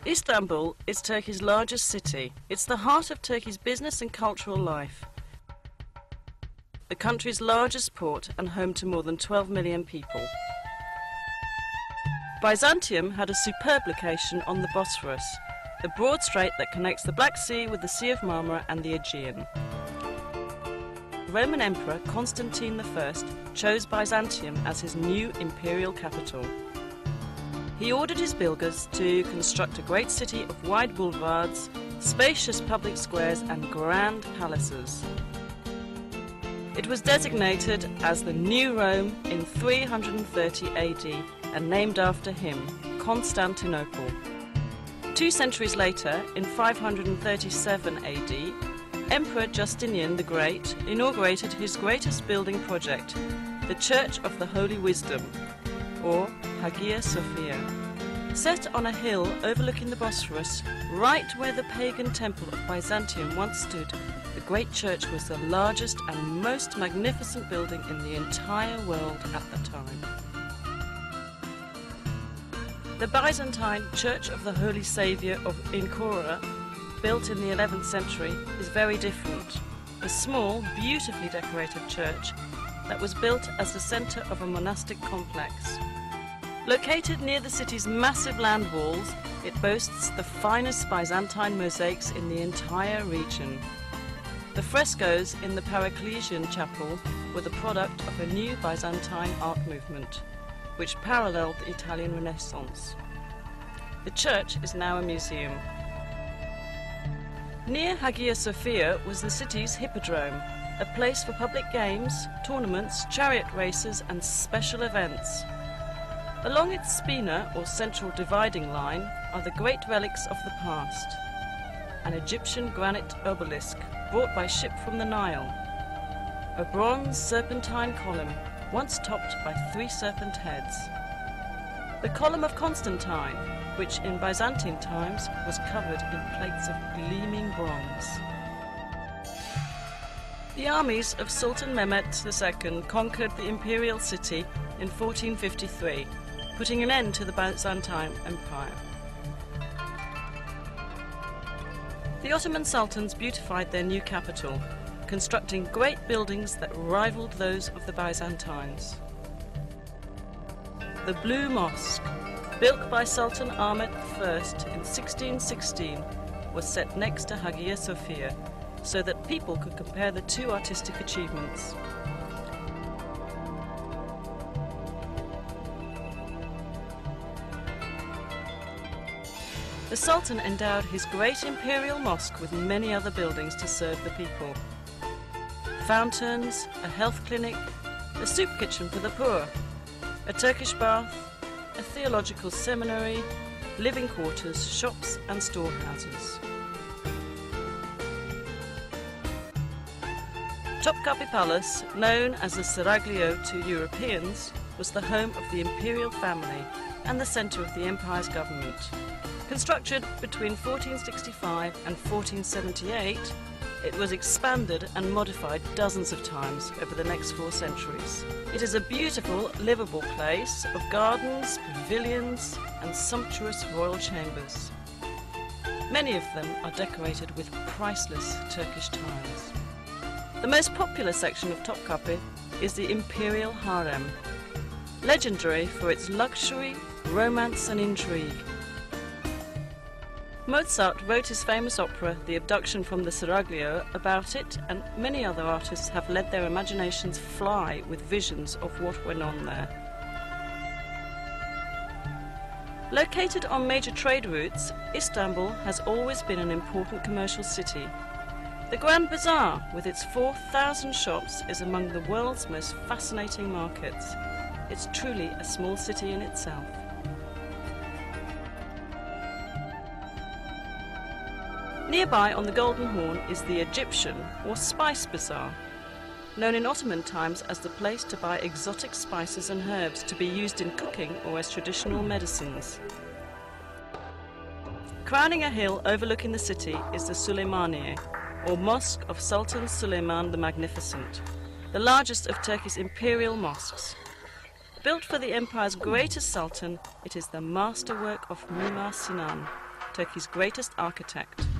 Istanbul is Turkey's largest city. It's the heart of Turkey's business and cultural life. The country's largest port and home to more than 12 million people. Byzantium had a superb location on the Bosphorus, the broad strait that connects the Black Sea with the Sea of Marmara and the Aegean. Roman Emperor Constantine I chose Byzantium as his new imperial capital. He ordered his builders to construct a great city of wide boulevards, spacious public squares and grand palaces. It was designated as the New Rome in 330 AD and named after him, Constantinople. 2 centuries later, in 537 AD, Emperor Justinian the Great inaugurated his greatest building project, the Church of the Holy Wisdom, or Hagia Sophia. Set on a hill overlooking the Bosphorus, right where the pagan temple of Byzantium once stood, the great church was the largest and most magnificent building in the entire world at the time. The Byzantine Church of the Holy Saviour of Ankara, built in the 11th century, is very different. A small, beautifully decorated church that was built as the centre of a monastic complex. Located near the city's massive land walls, it boasts the finest Byzantine mosaics in the entire region. The frescoes in the Paracelsian chapel were the product of a new Byzantine art movement, which paralleled the Italian Renaissance. The church is now a museum. Near Hagia Sophia was the city's hippodrome, a place for public games, tournaments, chariot races and special events. Along its spina, or central dividing line, are the great relics of the past. An Egyptian granite obelisk brought by ship from the Nile. A bronze serpentine column, once topped by 3 serpent heads. The column of Constantine, which in Byzantine times was covered in plates of gleaming bronze. The armies of Sultan Mehmet II conquered the imperial city in 1453, putting an end to the Byzantine Empire. The Ottoman sultans beautified their new capital, constructing great buildings that rivaled those of the Byzantines. The Blue Mosque, built by Sultan Ahmet I in 1616, was set next to Hagia Sophia so that people could compare the 2 artistic achievements. The Sultan endowed his great imperial mosque with many other buildings to serve the people. Fountains, a health clinic, a soup kitchen for the poor, a Turkish bath, a theological seminary, living quarters, shops and storehouses. Topkapi Palace, known as the Seraglio to Europeans, was the home of the imperial family and the centre of the empire's government. Constructed between 1465 and 1478, it was expanded and modified dozens of times over the next 4 centuries. It is a beautiful, livable place of gardens, pavilions and sumptuous royal chambers. Many of them are decorated with priceless Turkish tiles. The most popular section of Topkapi is the Imperial Harem, legendary for its luxury, romance and intrigue. Mozart wrote his famous opera, The Abduction from the Seraglio, about it, and many other artists have let their imaginations fly with visions of what went on there. Located on major trade routes, Istanbul has always been an important commercial city. The Grand Bazaar, with its 4,000 shops, is among the world's most fascinating markets. It's truly a small city in itself. Nearby on the Golden Horn is the Egyptian or Spice Bazaar, known in Ottoman times as the place to buy exotic spices and herbs to be used in cooking or as traditional medicines. Crowning a hill overlooking the city is the Süleymaniye, or Mosque of Sultan Süleyman the Magnificent, the largest of Turkey's imperial mosques. Built for the empire's greatest sultan, it is the masterwork of Mimar Sinan, Turkey's greatest architect.